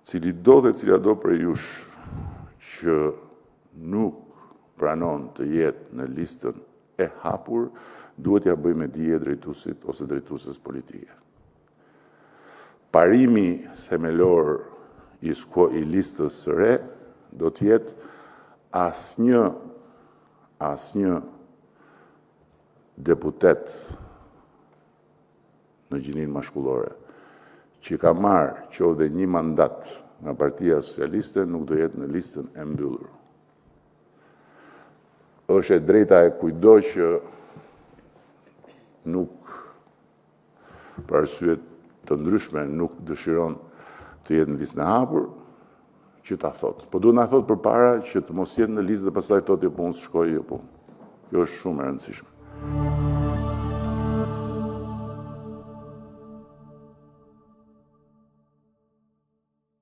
cili do dhe cila do për jush që nuk pranon të jetë në listën e hapur, duhet ja bëj me dije drejtuesit ose drejtuesës politike. Parimi themelor i listës së re do të jetë asnjë deputet në gjininë mashkullore që ka marrë qoftë një mandat nga Partia Socialiste nuk do jetë në listën e mbyllur. Është e drejta e kujdo që nuk, për arsye të ndryshme, nuk dëshiron të jetë në listën e hapur, që ta thotë. Po duhet na thotë përpara që të mos jetë në listë dhe pastaj thotë jo punë, shkoj jo punë. Kjo është shumë e rëndësishme.